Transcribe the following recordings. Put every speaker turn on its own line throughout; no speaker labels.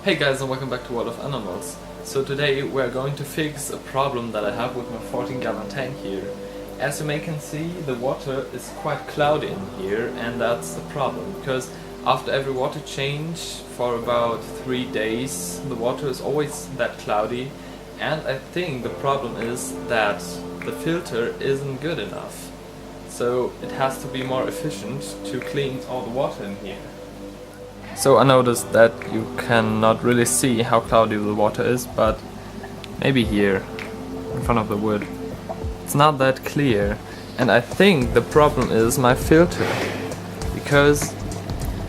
Hey guys, and welcome back to World of Animals. So today we're going to fix a problem that I have with my 14-gallon tank here. As you may can see, the water is quite cloudy in here, and that's a problem because after every water change for about 3 days the water is always that cloudy, and I think the problem is that the filter isn't good enough. So it has to be more efficient to clean all the water in here. So I noticed that you cannot really see how cloudy the water is, but maybe here, in front of the wood, it's not that clear. And I think the problem is my filter, because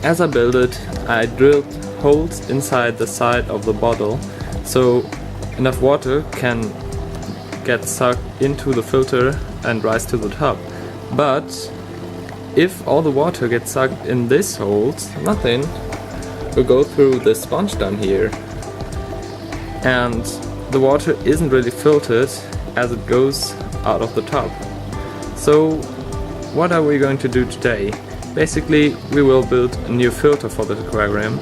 as I built it, I drilled holes inside the side of the bottle, so enough water can get sucked into the filter and rise to the top. But if all the water gets sucked in these holes, nothing will go through the sponge down here, and the water isn't really filtered as it goes out of the top. So what are we going to do today? Basically we will build a new filter for the aquarium.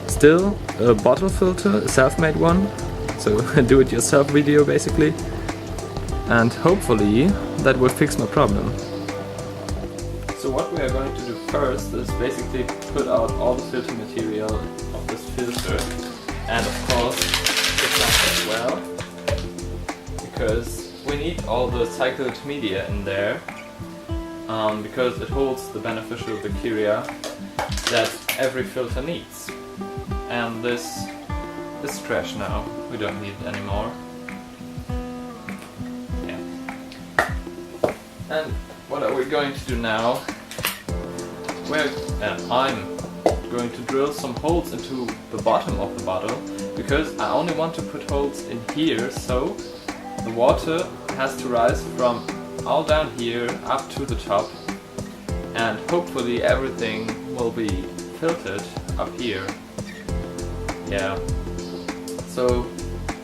Still a bottle filter, a self-made one, so a do-it-yourself video basically, and hopefully that will fix my problem. So what we are going to do first is basically put out all the filter material of this filter, and of course the tank as well, because we need all the cycled media in there, because it holds the beneficial bacteria that every filter needs. And this is trash now, we don't need it anymore. Yeah. And what are we going to do now? I'm going to drill some holes into the bottom of the bottle, because I only want to put holes in here, so the water has to rise from all down here up to the top, and hopefully everything will be filtered up here. Yeah, so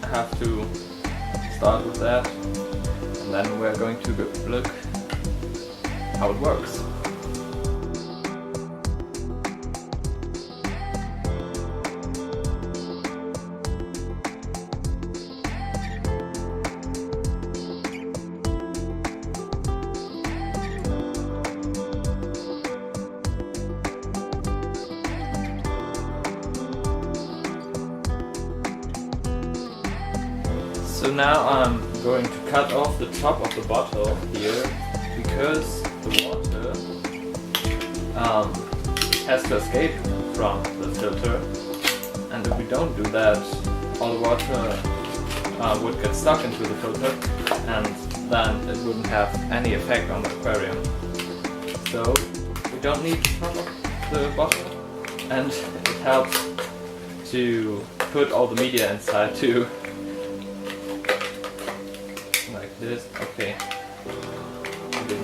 I have to start with that, and then we're going to look how it works. So now I'm going to cut off the top of the bottle here, because the water has to escape from the filter, and if we don't do that, all the water would get stuck into the filter, and then it wouldn't have any effect on the aquarium. So we don't need the top of the bottle, and it helps to put all the media inside too. Like this. Okay, didn't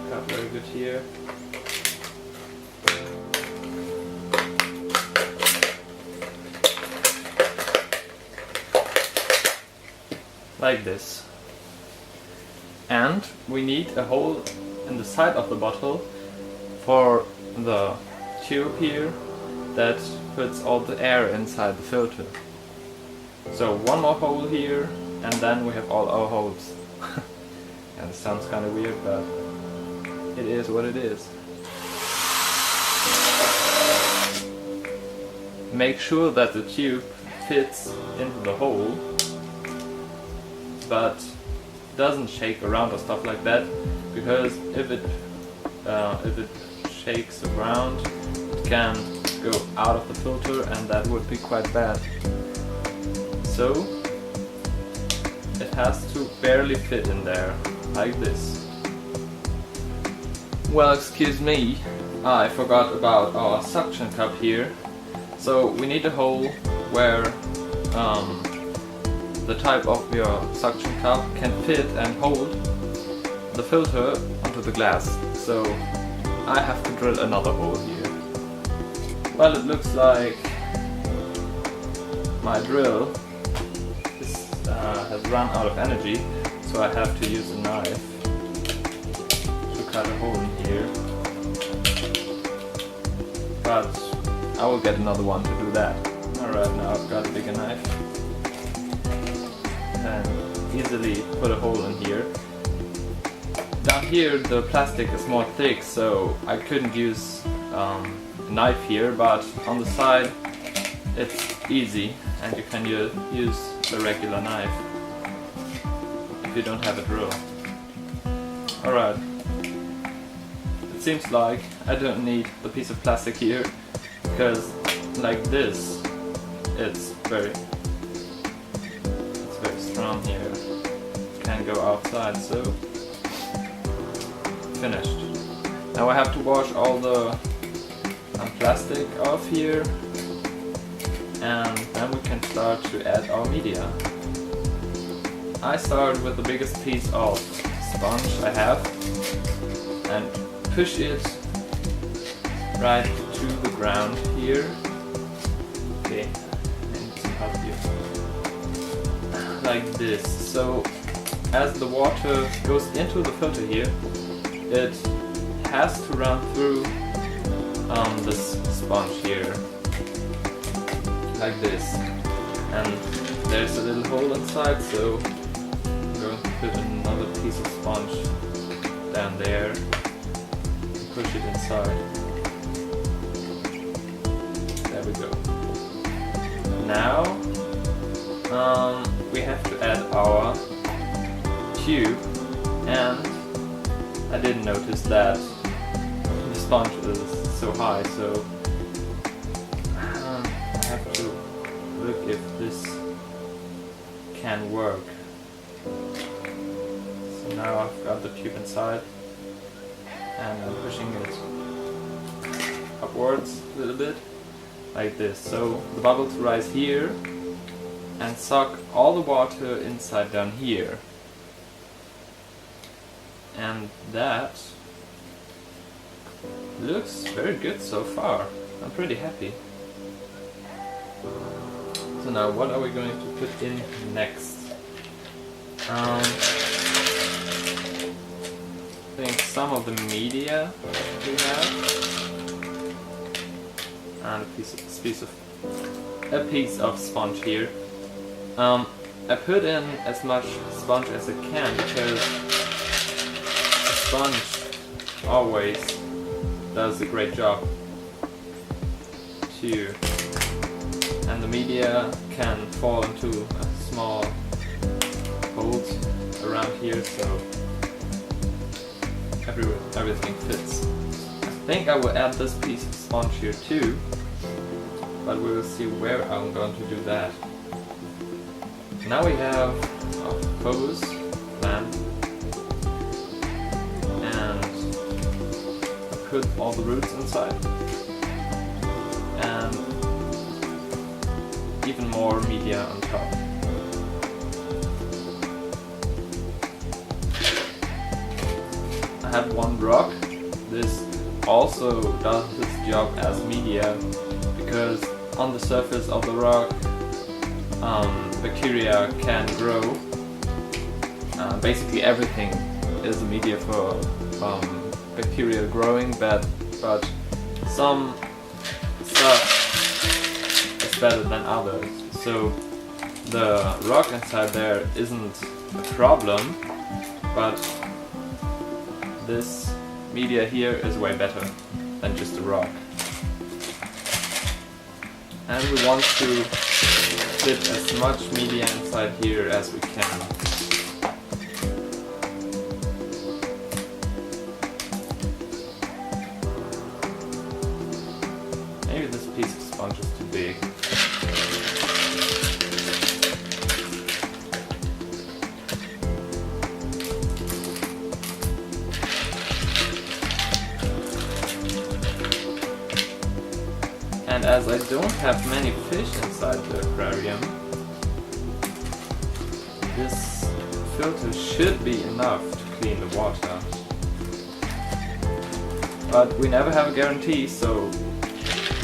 cut very good here. Like this. And we need a hole in the side of the bottle for the tube here that puts all the air inside the filter. So one more hole here, and then we have all our holes. And it sounds kind of weird, but it is what it is. Make sure that the tube fits into the hole, but doesn't shake around or stuff like that, because if it shakes around, it can go out of the filter, and that would be quite bad. So it has to barely fit in there, like this. Well, excuse me, I forgot about our suction cup here. So we need a hole where the type of your suction cup can fit and hold the filter onto the glass. So I have to drill another hole here. Well, it looks like my drill has run out of energy, so I have to use a knife to cut a hole in here. But I will get another one to do that. Alright. Alright, now I've got a bigger knife. And easily put a hole in here. Down here the plastic is more thick, so I couldn't use a knife here, but on the side it's easy and you can use the regular knife if you don't have a drill. Alright, it seems like I don't need the piece of plastic here, because like this it's very strong here. It can't go outside, so finished. Now I have to wash all the plastic off here, and then we can start to add our media. I start with the biggest piece of sponge I have and push it right to the ground here. Okay, I need some help here. Like this. So as the water goes into the filter here, it has to run through this sponge here, like this. And there's a little hole inside, so I'm going to put another piece of sponge down there and push it inside. There we go. Now we have to add our tube, and I didn't notice that the sponge is so high, so I have to look if this can work. So now I've got the tube inside and I'm pushing it upwards a little bit, like this. So the bubbles rise here and suck all the water inside down here. And that looks very good so far. I'm pretty happy. So now what are we going to put in next? I think some of the media we have, and a piece of sponge here. I put in as much sponge as I can, because sponge always does a great job too, and the media can fall into small holes around here, so everything fits. I think I will add this piece of sponge here too, but we will see where I'm going to do that. Now we have our hose plant, put all the roots inside, and even more media on top. I have one rock. This also does its job as media, because on the surface of the rock bacteria can grow. Basically everything is a media for bacteria growing, but some stuff is better than others. So the rock inside there isn't a problem, but this media here is way better than just a rock. And we want to fit as much media inside here as we can. Maybe this piece of sponge is too big. And as I don't have many fish inside the aquarium, this filter should be enough to clean the water. But we never have a guarantee, so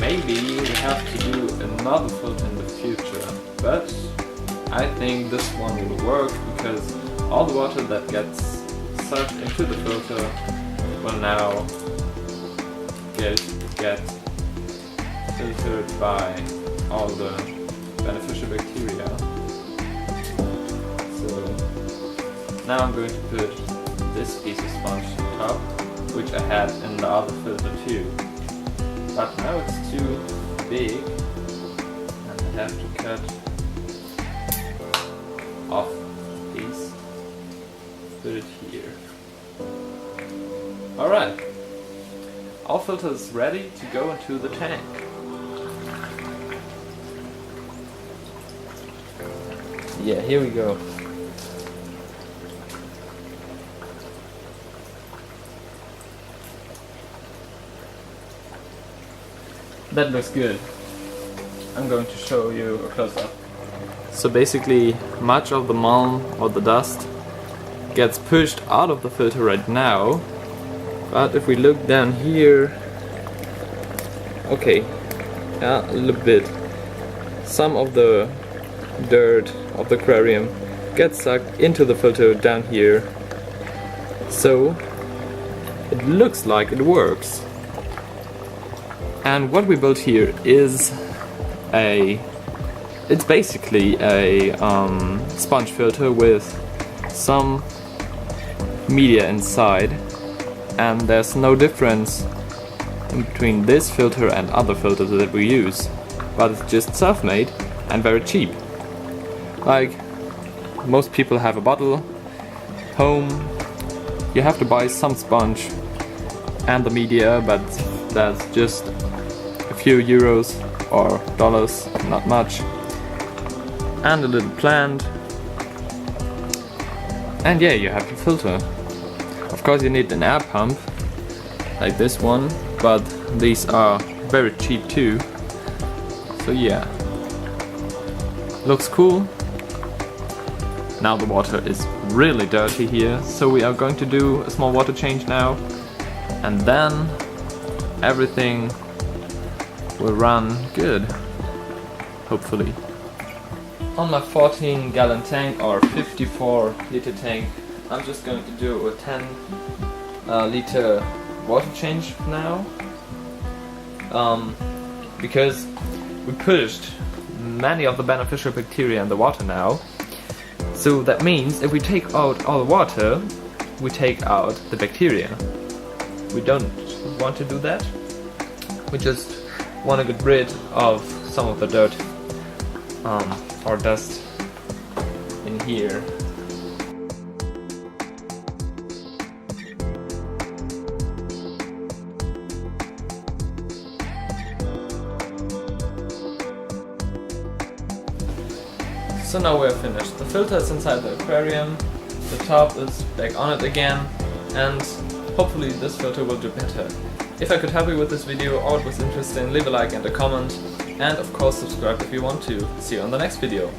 maybe we have to do another filter in the future. But I think this one will work, because all the water that gets sucked into the filter will now get filtered by all the beneficial bacteria. So now I'm going to put this piece of sponge on top, which I had in the other filter too. But now it's too big and I have to cut off the piece. Put it here. Alright, our filter is ready to go into the tank. Yeah, here we go. That looks good. I'm going to show you a close-up. So basically, much of the malm or the dust gets pushed out of the filter right now. But if we look down here, okay, yeah, a little bit. Some of the dirt of the aquarium gets sucked into the filter down here. So it looks like it works. And what we built here is it's basically a sponge filter with some media inside, and there's no difference in between this filter and other filters that we use, but it's just self-made and very cheap. Like most people have a bottle home, you have to buy some sponge and the media, but that's just a few euros or dollars, not much, and a little plant, and yeah, you have your filter. Of course you need an air pump like this one, but these are very cheap too. So yeah, looks cool. Now the water is really dirty here, so we are going to do a small water change now, and then everything will run good, hopefully. On my 14-gallon tank or 54-liter tank, I'm just going to do a 10-liter water change now, because we pushed many of the beneficial bacteria in the water now. So that means if we take out all the water, we take out the bacteria. We don't want to do that. We just want to get rid of some of the dirt or dust in here. So now we're finished. The filter is inside the aquarium, the top is back on it again, and hopefully this filter will do better. If I could help you with this video or it was interesting, leave a like and a comment, and of course subscribe if you want to. See you on the next video.